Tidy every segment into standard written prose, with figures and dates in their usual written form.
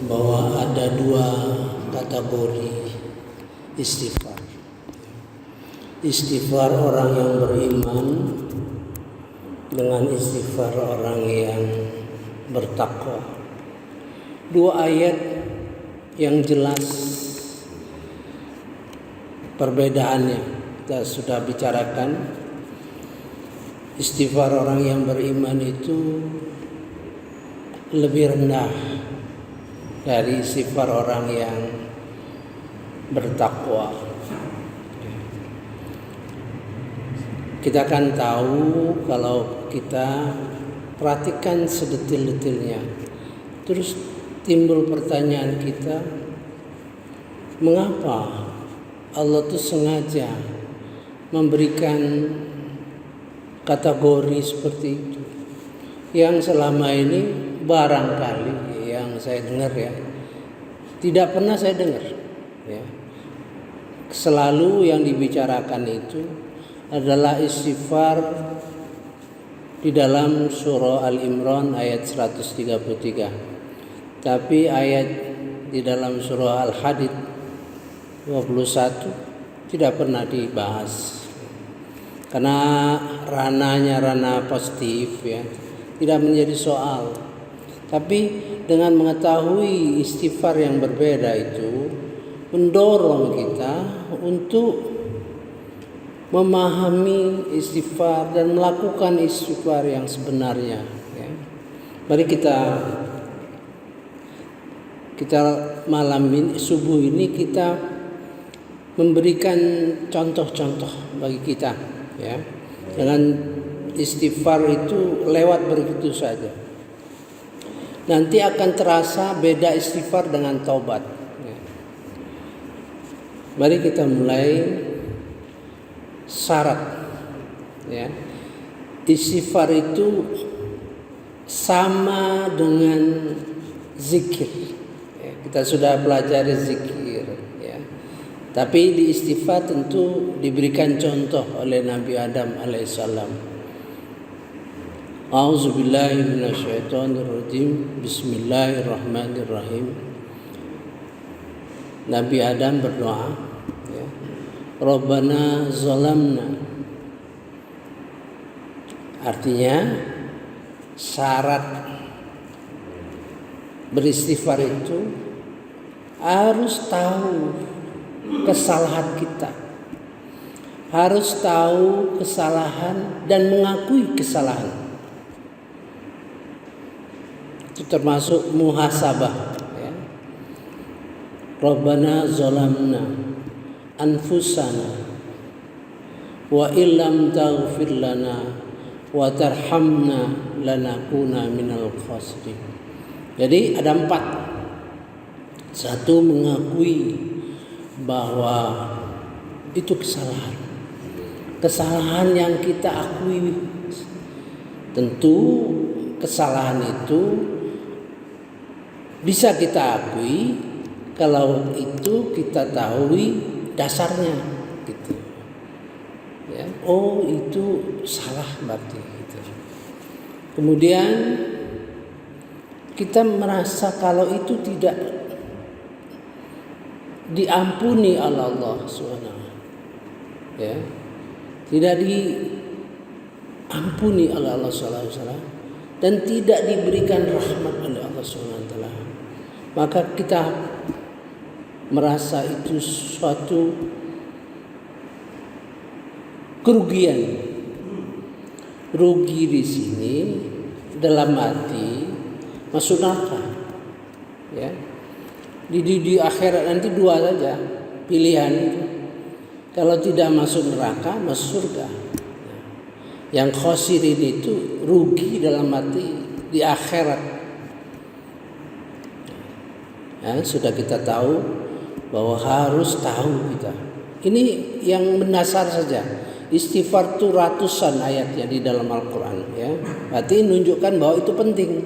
bahwa ada dua kategori istighfar. Istighfar orang yang beriman dengan istighfar orang yang bertakwa. Dua ayat yang jelas perbedaannya kita sudah bicarakan. Istighfar orang yang beriman itu lebih rendah dari istighfar orang yang bertakwa. Kita akan tahu kalau kita perhatikan sedetil-detilnya. Terus timbul pertanyaan kita, mengapa Allah tuh sengaja memberikan kategori seperti itu yang selama ini barangkali yang saya dengar ya tidak pernah saya dengar ya. Selalu yang dibicarakan itu adalah istighfar di dalam surah Al-Imran ayat 133. Tapi ayat di dalam surah Al-Hadid 21 tidak pernah dibahas. Karena ranahnya ranah positif ya, tidak menjadi soal. Tapi dengan mengetahui istighfar yang berbeda itu mendorong kita untuk memahami istighfar dan melakukan istighfar yang sebenarnya ya. Mari kita malam ini, subuh ini kita memberikan contoh-contoh bagi kita ya. Dengan istighfar itu lewat begitu saja. Nanti akan terasa beda istighfar dengan taubat ya. Mari kita mulai syarat ya. Istighfar itu sama dengan zikir ya. Kita sudah pelajari zikir ya. Tapi di istighfar tentu diberikan contoh oleh Nabi Adam alaihissalam. A'udzubillahi minasyaitonirrajim. Bismillahirrahmanirrahim. Nabi Adam berdoa ya. Rabbana zalamna. Artinya syarat beristighfar itu harus tahu kesalahan kita, harus tahu kesalahan dan mengakui kesalahan. Itu termasuk muhasabah ya. Rabbana zalamna anfusana wa illam taghfir lana wa tarhamna lanakuna minal khasirin. Jadi ada 4. Satu, mengakui bahwa itu kesalahan. Kesalahan yang kita akui. Tentu kesalahan itu bisa kita akui kalau itu kita tahu dasarnya gitu. Ya, oh itu salah berarti gitu. Kemudian kita merasa kalau itu tidak diampuni oleh Allah SWT ya, tidak diampuni oleh Allah SWT dan tidak diberikan rahmat oleh Allah SWT, maka kita merasa itu suatu kerugian. Rugi di sini dalam arti masuk neraka ya. Di akhirat nanti 2 saja pilihan itu. Kalau tidak masuk neraka, masuk surga. Yang khosirin itu rugi dalam arti di akhirat ya, sudah kita tahu bahwa harus tahu kita. Ini yang mendasar saja. Istighfar itu ratusan ayatnya di dalam Al-Quran ya. Berarti menunjukkan bahwa itu penting.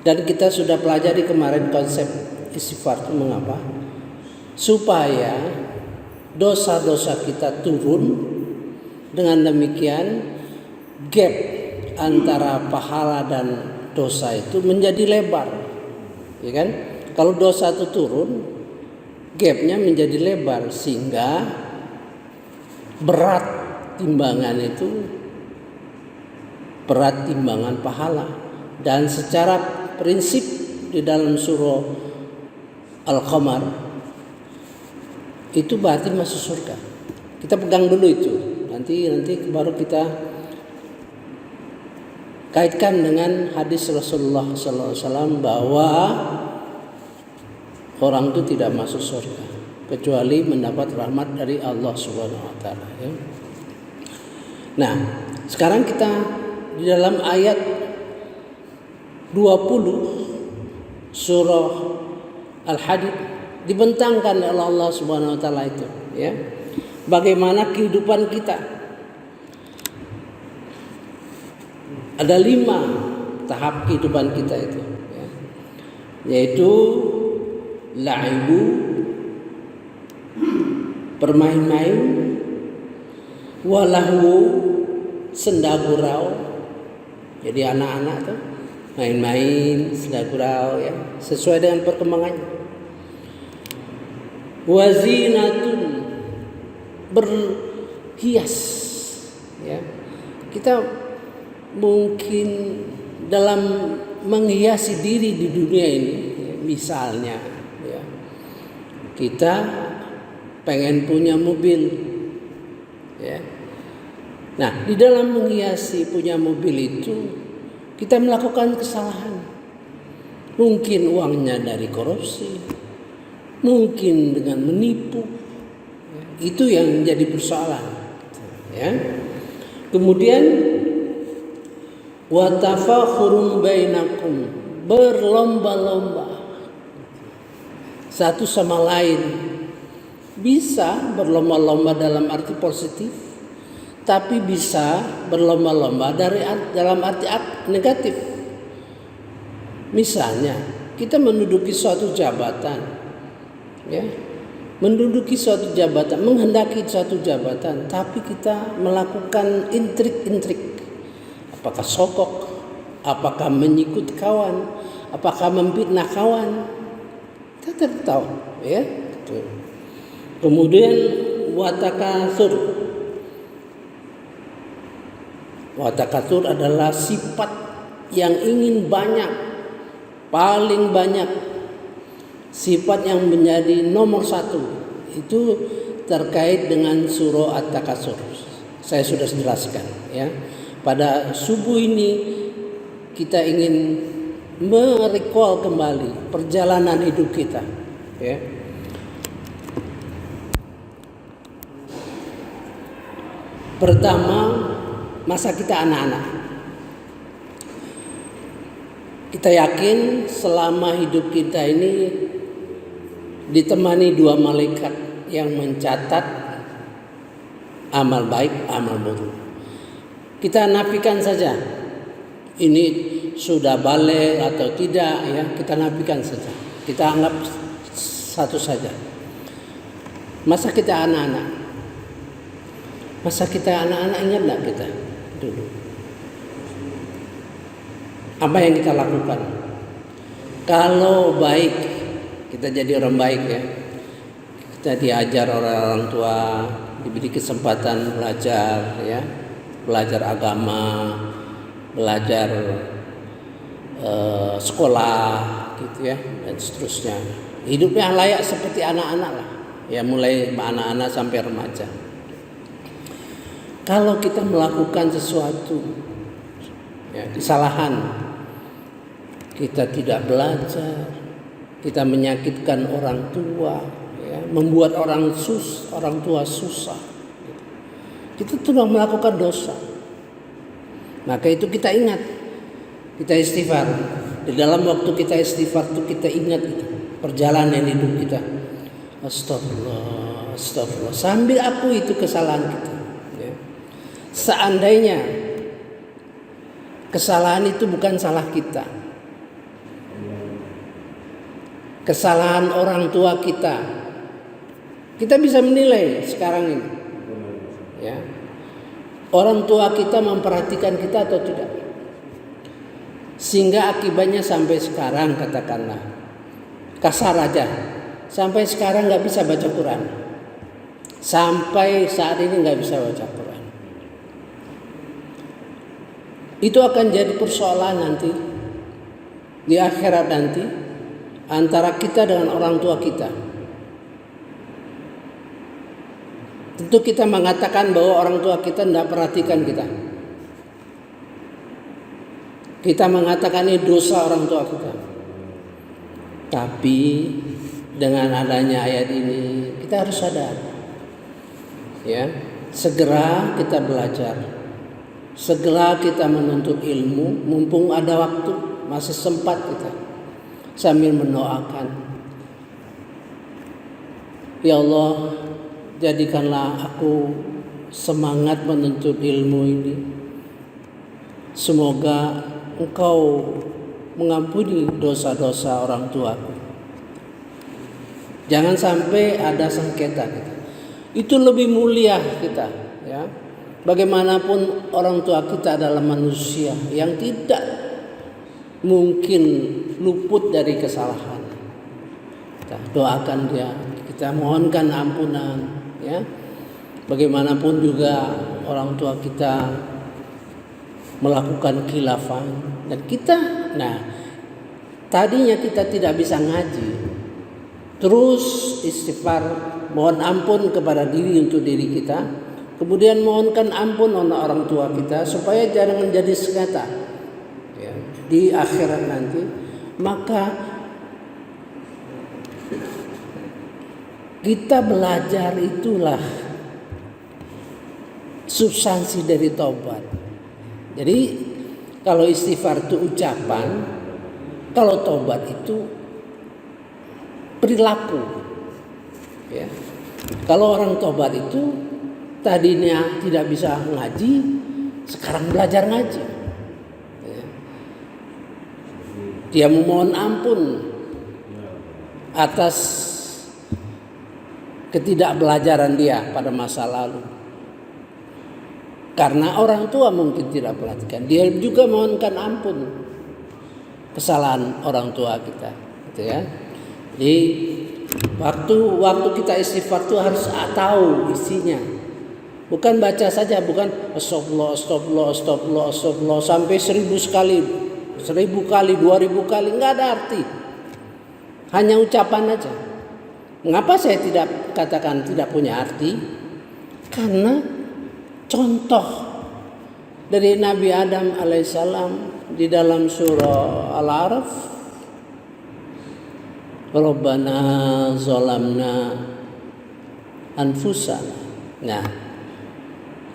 Dan kita sudah pelajari kemarin konsep istighfar itu mengapa? Supaya dosa-dosa kita turun. Dengan demikian gap antara pahala dan dosa itu menjadi lebar. ya kan? Kalau dosa itu turun, gapnya menjadi lebar sehingga berat timbangan itu, berat timbangan pahala. Dan secara prinsip di dalam surah Al-Qamar itu berarti masuk surga. Kita pegang dulu itu. Nanti baru kita kaitkan dengan hadis Rasulullah SAW bahwa orang itu tidak masuk surga kecuali mendapat rahmat dari Allah Subhanahu wa taala, ya. Nah, sekarang kita di dalam ayat 20 surah Al-Hadid dibentangkan oleh Allah Subhanahu wa taala itu, ya. Bagaimana kehidupan kita. Ada 5 tahap kehidupan kita itu, ya. Yaitu la'ibu, bermain-main, walahu, senda gurau. Jadi anak-anak tuh main-main, senda gurau, ya, sesuai dengan perkembangannya. Wazinatun, berhias, ya. Kita mungkin dalam menghiasi diri di dunia ini, ya, misalnya, ya, kita pengen punya mobil, ya. Nah, di dalam menghiasi punya mobil itu kita melakukan kesalahan. Mungkin uangnya dari korupsi, mungkin dengan menipu, ya. Itu yang jadi persoalan, ya. Kemudian wa tafakhurun bainakum, berlomba-lomba satu sama lain. Bisa berlomba-lomba dalam arti positif, tapi bisa berlomba-lomba dalam arti negatif. Misalnya kita menduduki suatu jabatan, ya, menghendaki suatu jabatan, tapi kita melakukan intrik-intrik. Apakah sokok, apakah menyikut kawan, apakah memfitnah kawan, kita tidak tahu, ya. Kemudian watakatsur. Watakatsur adalah sifat yang ingin banyak, paling banyak, sifat yang menjadi nomor 1. Itu terkait dengan surah At-Takatsur. Saya sudah jelaskan, ya. Pada subuh ini kita ingin merecall kembali perjalanan hidup kita, ya. Pertama, masa kita anak-anak. Kita yakin selama hidup kita ini ditemani 2 malaikat yang mencatat amal baik, amal buruk. Kita nafikan saja ini sudah balik atau tidak, ya, kita nafikan saja. Kita anggap satu saja. Masa kita anak-anak? Masa kita anak-anak, ingat enggak kita dulu? Apa yang kita lakukan? Kalau baik, kita jadi orang baik, ya. Kita diajar orang tua, diberi kesempatan belajar, ya. Belajar agama, belajar sekolah, gitu, ya, dan seterusnya. Hidupnya layak seperti anak-anak lah, ya, mulai anak-anak sampai remaja. Kalau kita melakukan sesuatu, ya, kesalahan, kita tidak belajar, kita menyakitkan orang tua, ya, membuat orang tua susah, kita sudah melakukan dosa. Maka itu kita ingat, kita istighfar. Di dalam waktu kita istighfar itu kita ingat itu perjalanan hidup kita. Astagfirullah, astagfirullah. Sambil akui itu kesalahan kita. Ya. Seandainya kesalahan itu bukan salah kita, kesalahan orang tua kita bisa menilai sekarang ini, ya, orang tua kita memperhatikan kita atau tidak, sehingga akibatnya sampai sekarang katakanlah kasar aja. Sampai sekarang nggak bisa baca Quran. Sampai saat ini nggak bisa baca Quran. Itu akan jadi persoalan nanti di akhirat nanti antara kita dengan orang tua kita. Tentu kita mengatakan bahwa orang tua kita tidak perhatikan kita. Kita mengatakan ini dosa orang tua kita. Tapi dengan adanya ayat ini kita harus sadar. Ya, segera kita belajar. Segera kita menuntut ilmu mumpung ada waktu, masih sempat kita. Sambil mendoakan. Ya Allah, jadikanlah aku semangat menuntut ilmu ini. Semoga Engkau mengampuni dosa-dosa orang tuaku. Jangan sampai ada sengketa kita. Itu lebih mulia kita, ya. Bagaimanapun orang tua kita adalah manusia yang tidak mungkin luput dari kesalahan. Kita doakan dia, kita mohonkan ampunan, ya. Bagaimanapun juga orang tua kita melakukan khilafah dan kita, tadinya kita tidak bisa ngaji, terus istighfar, mohon ampun kepada diri untuk diri kita, kemudian mohonkan ampun untuk orang tua kita supaya jangan menjadi sengketa, ya, di akhirat nanti. Maka kita belajar, itulah substansi dari taubat. Jadi kalau istighfar itu ucapan, kalau taubat itu perilaku. Ya. Kalau orang taubat itu tadinya tidak bisa ngaji, sekarang belajar ngaji. Ya. Dia memohon ampun atas ketidakbelajaran dia pada masa lalu. Karena orang tua mungkin tidak perhatikan, dia juga mohonkan ampun kesalahan orang tua kita, gitu ya. Jadi waktu kita istighfar itu harus tahu isinya, bukan baca saja, bukan astagfirullah sampai 1000 kali, 1000 kali, 2000 kali, nggak ada arti, hanya ucapan aja. Mengapa saya tidak katakan tidak punya arti? Karena contoh dari Nabi Adam alaihissalam di dalam surah Al-A'raf, Rabbana zalamna anfusana. Nah,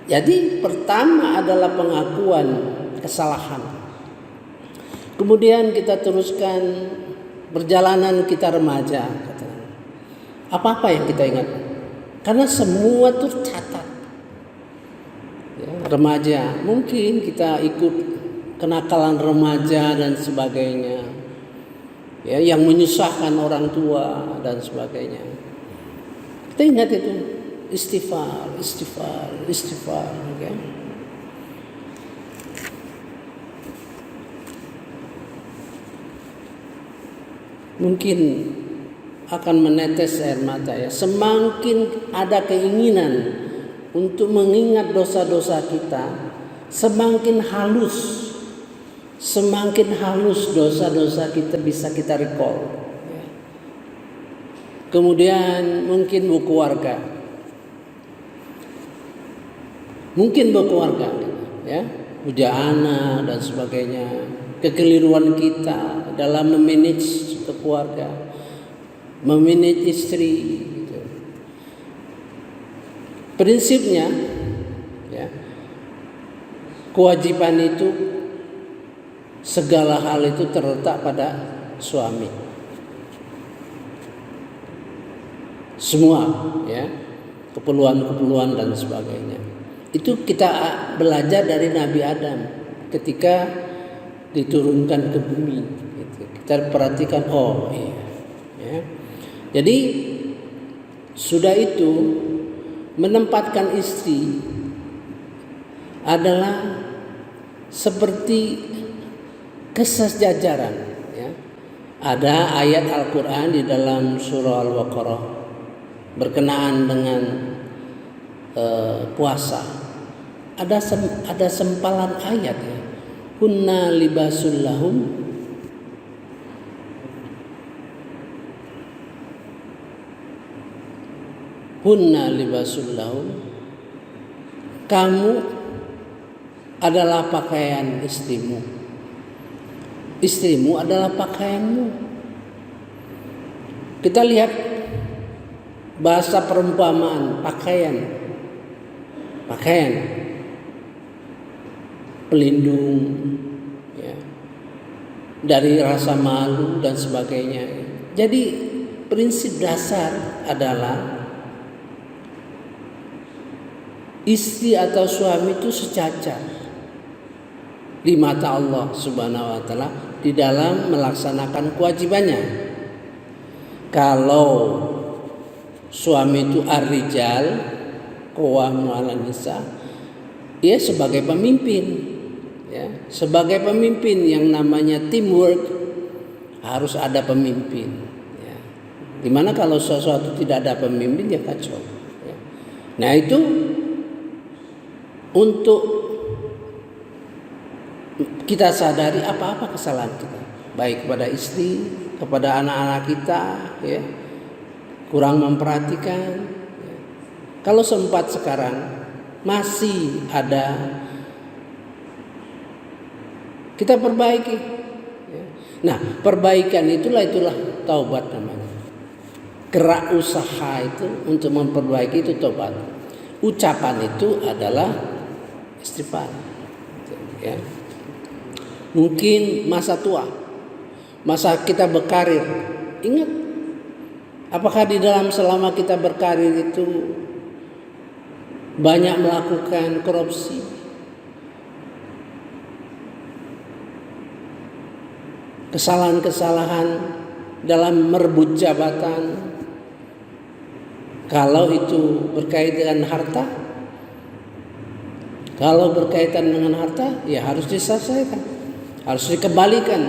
jadi pertama adalah pengakuan kesalahan. Kemudian kita teruskan perjalanan kita remaja. Apa-apa yang kita ingat, karena semua itu catat. Remaja, mungkin kita ikut kenakalan remaja dan sebagainya, ya, yang menyusahkan orang tua dan sebagainya. Kita ingat itu, istighfar, okay? Mungkin akan menetes air mata, ya. Semakin ada keinginan untuk mengingat dosa-dosa kita, semakin halus dosa-dosa kita bisa kita recall. Kemudian mungkin buku warga, ya, pujana dan sebagainya, kekeliruan kita dalam memanage keluarga, memanage istri. Prinsipnya, ya, kewajiban itu, segala hal itu terletak pada suami. Semua, ya, keperluan dan sebagainya. Itu kita belajar dari Nabi Adam ketika diturunkan ke bumi. Gitu. Kita perhatikan, oh iya, ya. Jadi sudah itu, menempatkan istri adalah seperti kesejajaran, ya. Ada ayat Al-Quran di dalam surah Al-Baqarah berkenaan dengan puasa. Ada sempalan ayat ya. Hunna libasul lahum. Hunna libasul lahum. Kamu adalah pakaian istrimu. Istrimu adalah pakaianmu. Kita lihat bahasa perumpamaan pakaian pelindung ya, dari rasa malu dan sebagainya. Jadi prinsip dasar adalah istri atau suami itu sejajar di mata Allah Subhanahu wa taala di dalam melaksanakan kewajibannya. Kalau suami itu ar-rijal qawwamun 'alan nisa, ia sebagai pemimpin ya, sebagai pemimpin yang namanya teamwork harus ada pemimpin ya. Dimana kalau sesuatu tidak ada pemimpin ya kacau ya. Nah itu untuk kita sadari apa-apa kesalahan kita, baik kepada istri, kepada anak-anak kita, ya, kurang memperhatikan. Ya. Kalau sempat sekarang masih ada, kita perbaiki. Ya. Nah, perbaikan itulah taubat namanya. Gerak usaha itu untuk memperbaiki itu taubat. Ucapan itu adalah istighfar. Ya. Mungkin masa tua, masa kita berkarir, ingat apakah di dalam selama kita berkarir itu banyak melakukan korupsi, kesalahan-kesalahan dalam merebut jabatan. Kalau itu berkaitan dengan harta, kalau berkaitan dengan harta ya harus diselesaikan, harus dikembalikan.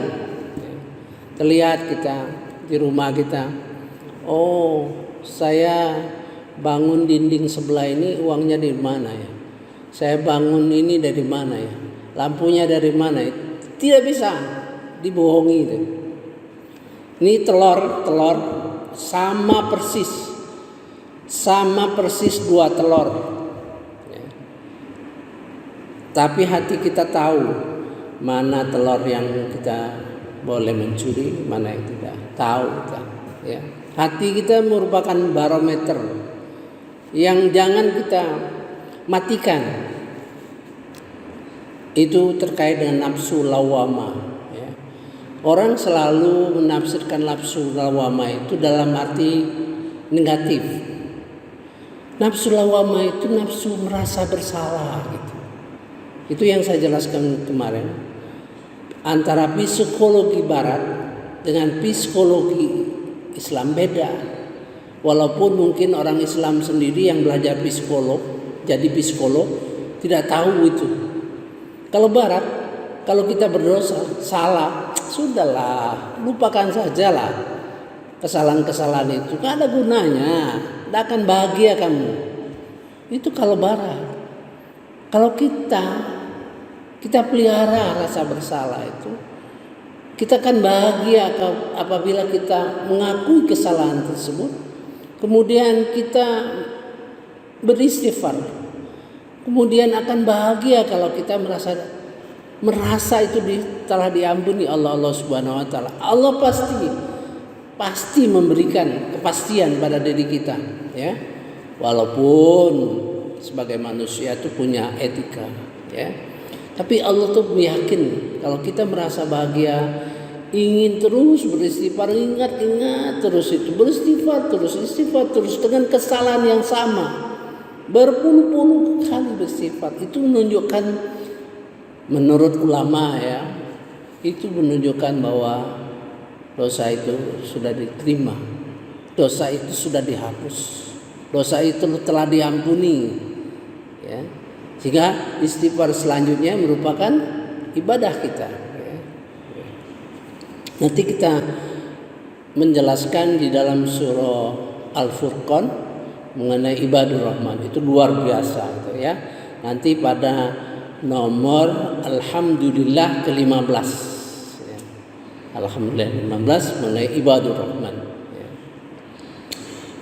Terlihat kita di rumah kita, oh saya bangun dinding sebelah ini uangnya dari mana ya? Saya bangun ini dari mana ya? Lampunya dari mana ya? Tidak bisa dibohongi itu. Ini telur sama persis 2 telur. Ya. Tapi hati kita tahu mana telur yang kita boleh mencuri, mana yang tidak. Tahu kita. Ya. Hati kita merupakan barometer yang jangan kita matikan. Itu terkait dengan nafsu lawamah. Ya. Orang selalu menafsirkan nafsu lawamah itu dalam arti negatif. Nafsu lawamah itu nafsu merasa bersalah gitu. Itu yang saya jelaskan kemarin. Antara psikologi barat dengan psikologi Islam beda. Walaupun mungkin orang Islam sendiri yang belajar psikolog, jadi psikolog tidak tahu itu. Kalau barat, kalau kita berdosa, salah, sudahlah, lupakan sajalah kesalahan-kesalahan itu. Gak ada gunanya, tidak akan bahagia kamu. Itu kalau barat. Kalau kita pelihara rasa bersalah itu, kita akan bahagia apabila kita mengakui kesalahan tersebut, kemudian kita beristighfar, kemudian akan bahagia kalau kita merasa itu telah diampuni Allah Subhanahu Wa Taala. Allah pasti memberikan kepastian pada diri kita, ya, walaupun sebagai manusia itu punya etika, ya. Tapi Allah tuh yakin kalau kita merasa bahagia, ingin terus beristighfar, ingat terus itu, beristighfar terus, istighfar terus dengan kesalahan yang sama, berpuluh-puluh kali beristighfar. Itu menunjukkan, menurut ulama ya, itu menunjukkan bahwa dosa itu sudah diterima, dosa itu sudah dihapus, dosa itu telah diampuni, ya. Sehingga istighfar selanjutnya merupakan ibadah kita. Nanti kita menjelaskan di dalam surah Al-Furqan mengenai ibadur rahman. Itu luar biasa gitu ya. Nanti pada nomor alhamdulillah ke-15 ya. Alhamdulillah 15 mengenai ibadur rahman ya.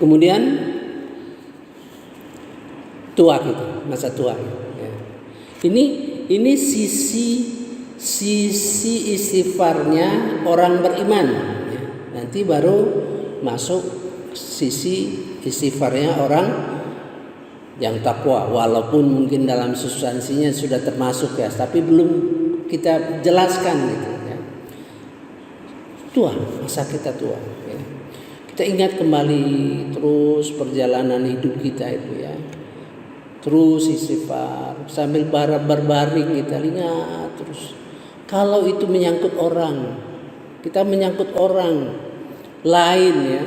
Kemudian tua kita, masa tua ya. Ini sisi istighfarnya orang beriman ya. Nanti baru masuk sisi istighfarnya orang yang takwa, walaupun mungkin dalam substansinya sudah termasuk ya, tapi belum kita jelaskan gitu ya. Tua, masa kita tua ya. Kita ingat kembali terus perjalanan hidup kita itu ya. Terus istighfar sambil berbaring, kita ingat terus. Kalau itu menyangkut orang, kita menyangkut orang lain ya.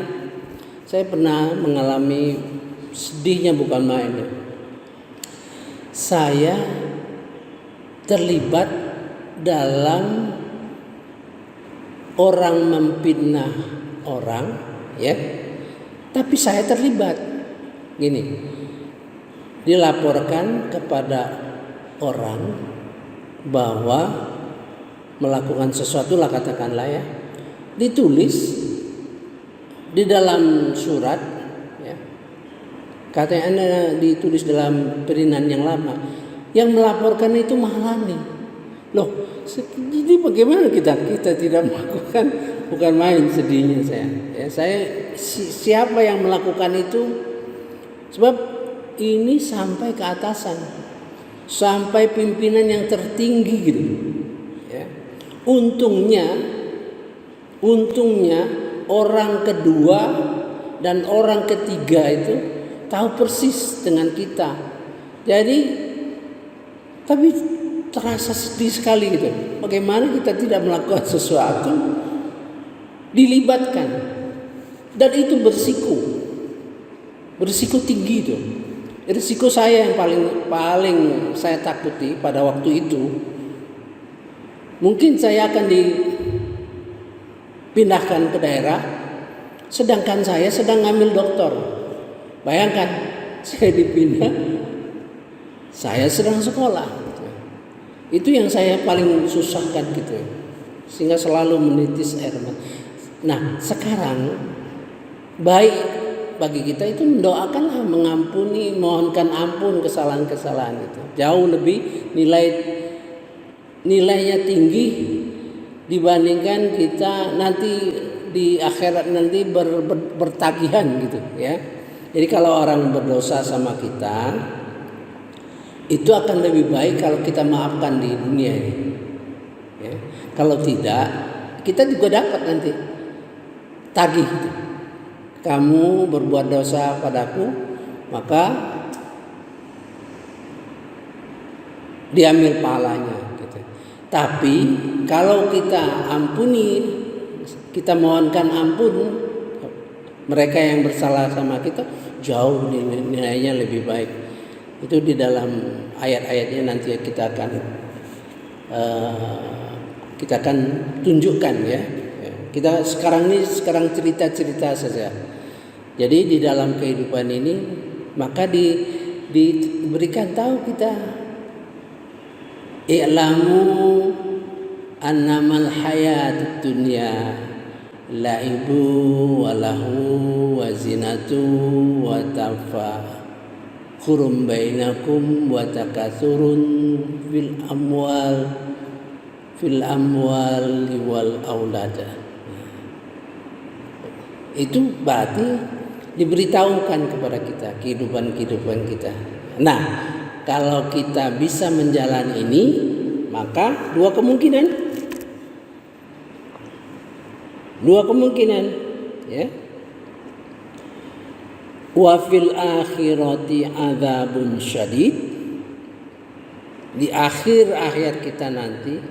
Saya pernah mengalami, sedihnya bukan main ya. Saya terlibat dalam orang memfitnah orang ya. Tapi saya terlibat. Gini. Dilaporkan kepada orang bahwa melakukan sesuatu lah, katakanlah ya. Ditulis di dalam surat ya. Katanya Anda ditulis dalam perinan yang lama. Yang melaporkan itu Mahalani. Loh, jadi bagaimana kita tidak melakukan? Bukan main sedihnya saya. Ya, siapa yang melakukan itu? Sebab ini sampai ke atasan, sampai pimpinan yang tertinggi gitu. Ya. Untungnya orang kedua dan orang ketiga itu tahu persis dengan kita. Jadi, tapi terasa sedih sekali gitu. Bagaimana kita tidak melakukan sesuatu, dilibatkan, dan itu berisiko tinggi itu. Risiko saya yang paling saya takuti pada waktu itu, mungkin saya akan dipindahkan ke daerah, sedangkan saya sedang ngambil doktor. Bayangkan, saya dipindah, saya sedang sekolah. Itu yang saya paling susahkan gitu, sehingga selalu menitis air mata. Nah, sekarang baik bagi kita itu mendoakanlah, mengampuni, mohonkan ampun kesalahan-kesalahan itu. Jauh lebih nilainya tinggi dibandingkan kita nanti di akhirat nanti bertagihan gitu ya. Jadi kalau orang berdosa sama kita, itu akan lebih baik kalau kita maafkan di dunia ini. Ya. Kalau tidak, kita juga dapat nanti tagih gitu. Kamu berbuat dosa padaku, maka diambil pahalanya gitu. Tapi kalau kita ampuni, kita mohonkan ampun mereka yang bersalah sama kita, jauh nilainya lebih baik. Itu di dalam ayat-ayatnya nanti kita akan tunjukkan ya. Kita sekarang cerita-cerita saja. Jadi di dalam kehidupan ini maka diberikan tahu kita, i'lamu annamal hayatud dunya laibu wa lahu wa zinatu wa tafakhurun bainakum wa takasurun fil amwal wal aulad. Itu berarti diberitahukan kepada kita kehidupan kita. Nah, kalau kita bisa menjalani ini, maka dua kemungkinan ya. Wa fil akhirati adzabun syadid. Di akhir hayat kita nanti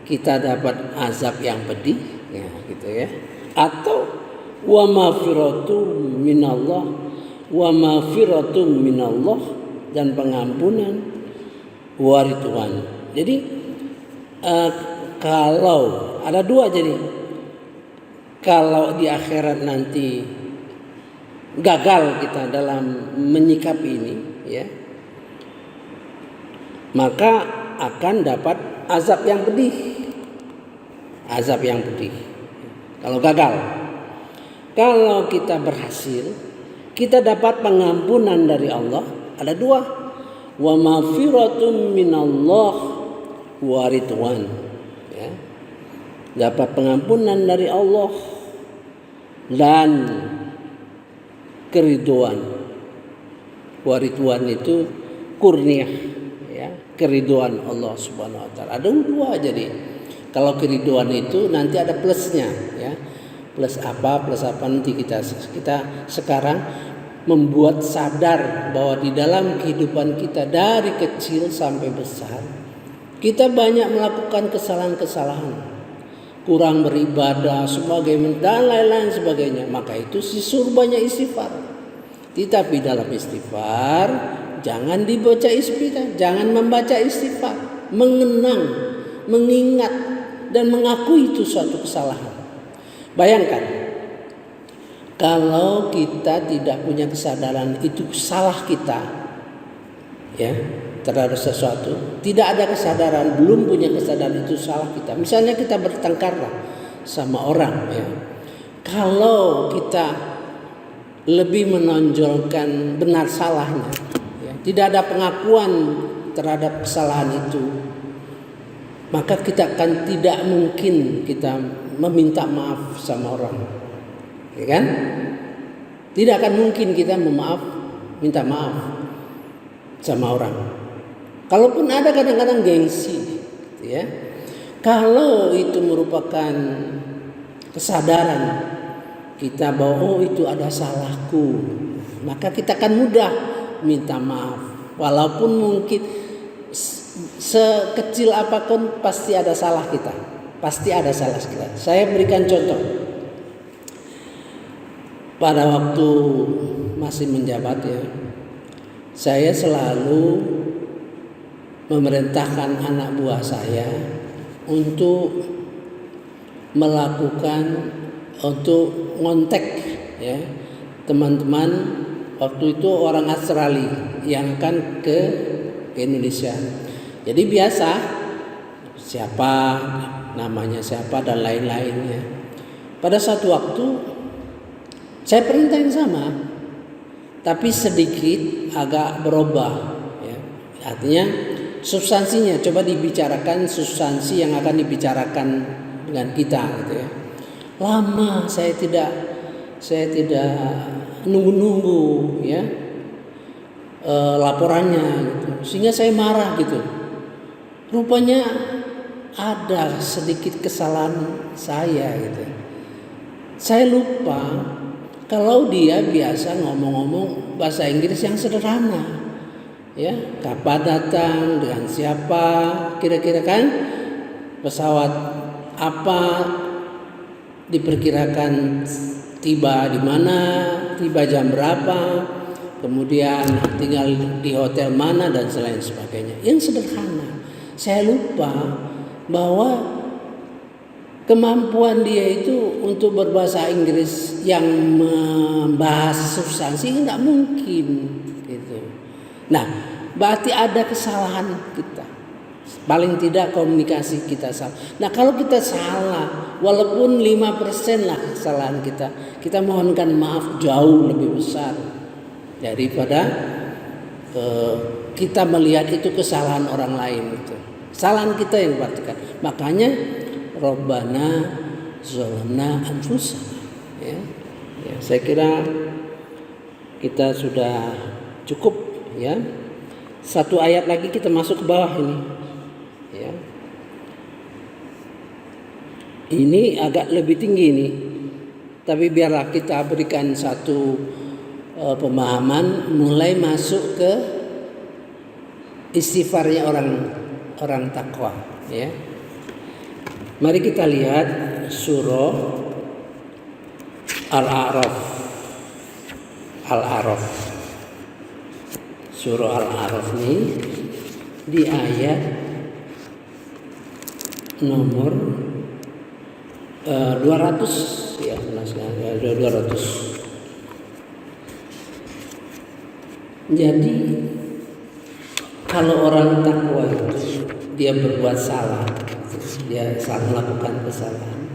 kita dapat azab yang pedih ya gitu ya. Atau wa maghfiratun minallah dan pengampunan waridwan. Jadi kalau ada dua, jadi kalau di akhirat nanti gagal kita dalam menyikapi ini, ya, maka akan dapat azab yang pedih. Azab yang pedih. Kalau gagal. Kalau kita berhasil, kita dapat pengampunan dari Allah. Ada dua. Wa maghfiratun minallah wa ridwan. Ya. Dapat pengampunan dari Allah dan keriduan. Wa ridwan itu kurniah, ya, keriduan Allah Subhanahu wa taala. Ada dua jadi. Kalau keriduan itu nanti ada plusnya, ya. Plus apa nanti kita sekarang membuat sadar bahwa di dalam kehidupan kita dari kecil sampai besar kita banyak melakukan kesalahan-kesalahan, kurang beribadah sebagainya dan lain-lain sebagainya. Maka itu suruh banyak istighfar. Tetapi dalam istighfar jangan dibaca istighfar, jangan membaca istighfar, mengenang, mengingat dan mengakui itu suatu kesalahan. Bayangkan kalau kita tidak punya kesadaran itu salah kita, ya, terhadap sesuatu, tidak ada kesadaran, belum punya kesadaran itu salah kita. Misalnya kita bertengkar sama orang, ya. Kalau kita lebih menonjolkan benar salahnya, ya, tidak ada pengakuan terhadap kesalahan itu, maka kita akan tidak mungkin kita meminta maaf sama orang, ya kan? Tidak akan mungkin kita minta maaf sama orang. Kalaupun ada kadang-kadang gengsi, ya. Kalau itu merupakan kesadaran kita bahwa itu ada salahku, maka kita akan mudah minta maaf. Walaupun mungkin sekecil apapun pasti ada salah kita. Pasti ada salah kita. Saya berikan contoh. Pada waktu masih menjabat, ya, saya selalu memerintahkan anak buah saya untuk melakukan, untuk ngontek, ya, teman-teman waktu itu orang Australia yang akan ke Indonesia. Jadi biasa siapa namanya, siapa dan lain-lainnya. Pada satu waktu saya perintah yang sama, tapi sedikit agak berubah, ya. Artinya substansinya coba dibicarakan, substansi yang akan dibicarakan dengan kita, gitu, ya. Lama saya tidak nunggu-nunggu, ya, laporannya, gitu. Sehingga saya marah, gitu. Rupanya ada sedikit kesalahan saya, gitu. Saya lupa kalau dia biasa ngomong-ngomong bahasa Inggris yang sederhana, ya, kapan datang, dengan siapa, kira-kira kan, pesawat apa diperkirakan tiba di mana, tiba jam berapa, kemudian tinggal di hotel mana dan selain sebagainya. Yang sederhana. Saya lupa bahwa kemampuan dia itu untuk berbahasa Inggris yang membahas substansi tidak mungkin, gitu. Nah, berarti ada kesalahan kita. Paling tidak komunikasi kita salah. Nah, kalau kita salah, walaupun 5% lah kesalahan kita mohonkan maaf jauh lebih besar daripada kita melihat itu kesalahan orang lain itu. Kesalahan kita yang perhatikan. Makanya Rabbana zalamna anfusana, ya. Ya, saya kira kita sudah cukup, ya. Satu ayat lagi kita masuk ke bawah ini, ya. Ini agak lebih tinggi nih, tapi biarlah kita berikan satu pemahaman mulai masuk ke istighfarnya orang takwa, ya. Mari kita lihat surah Al-A'raf. Surah Al-A'raf ini di ayat nomor 200 ya, 200. Jadi kalau orang takwa itu dia berbuat salah, dia saat melakukan kesalahan.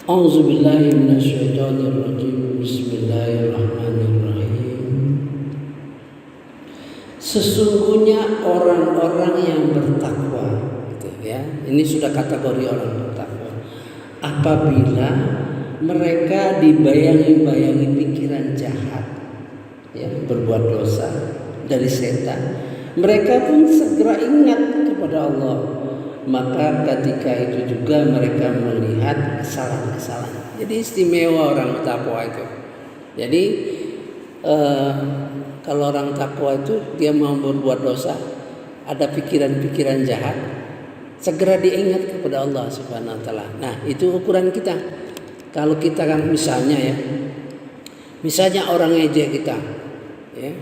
Auzubillahi minasyaitonirrajim. Bismillahirrahmanirrahim. Sesungguhnya orang-orang yang bertakwa, gitu ya. Ini sudah kategori orang bertakwa. Apabila mereka dibayangi pikiran jahat, ya, berbuat dosa dari setan, mereka pun segera ingat kepada Allah. Maka ketika itu juga mereka melihat kesalahan-kesalahan. Jadi istimewa orang takwa itu. Jadi kalau orang takwa itu dia mau berbuat dosa, ada pikiran-pikiran jahat, segera diingat kepada Allah Subhanahu wa taala. Nah, itu ukuran kita. Kalau kita kan misalnya orang ngejek kita, ya,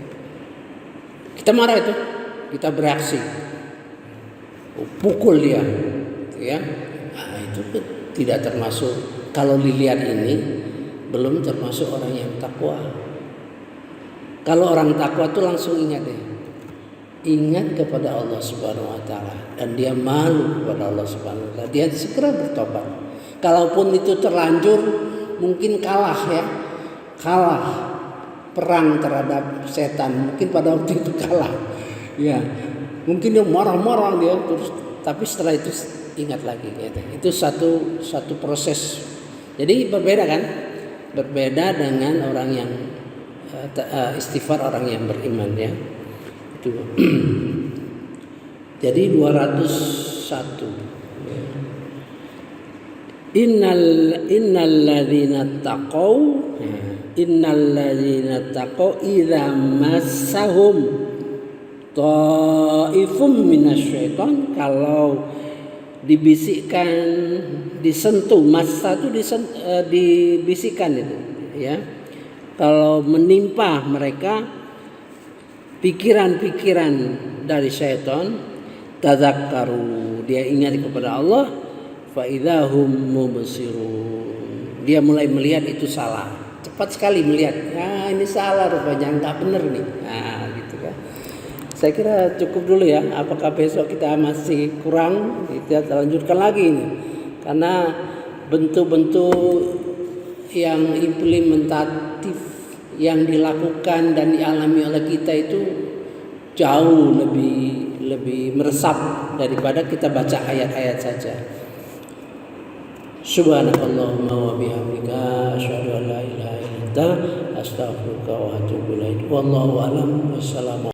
kita marah itu, kita bereaksi, pukul dia, ya, nah, itu tidak termasuk. Kalau dilihat ini belum termasuk orang yang takwa. Kalau orang takwa itu langsung ingat kepada Allah Subhanahu wa taala, dan dia malu kepada Allah Subhanahu wa taala, dia segera bertobat. Kalaupun itu terlanjur mungkin kalah perang terhadap setan, mungkin pada waktu itu kalah, ya, mungkin dia marah-marah dia terus, tapi setelah itu ingat lagi, gitu. Itu satu proses. Jadi berbeda dengan orang yang istighfar, orang yang beriman, ya. Itu. Jadi 201. Innalladzina taqau idza massahum ta'ifum minasyaiton, kalau dibisikkan, disentuh, massa itu dibisikkan itu, ya. Kalau menimpa mereka pikiran-pikiran dari syaitan, tadzakkaru, dia ingat kepada Allah, fa idzahum mubsirun, dia mulai melihat itu salah, cepat sekali melihat, nah ini salah rupanya, enggak benar nih, nah gitu kan. Saya kira cukup dulu ya. Apakah besok kita masih kurang? Kita lanjutkan lagi ini, karena bentuk-bentuk yang implementatif yang dilakukan dan dialami oleh kita itu jauh lebih meresap daripada kita baca ayat-ayat saja. Subhanakallahumma wa bihamdika asyhadu an la ilaha illa anta astaghfiruka wa atubu ilaik. Wallahu a'lam. Wassalamu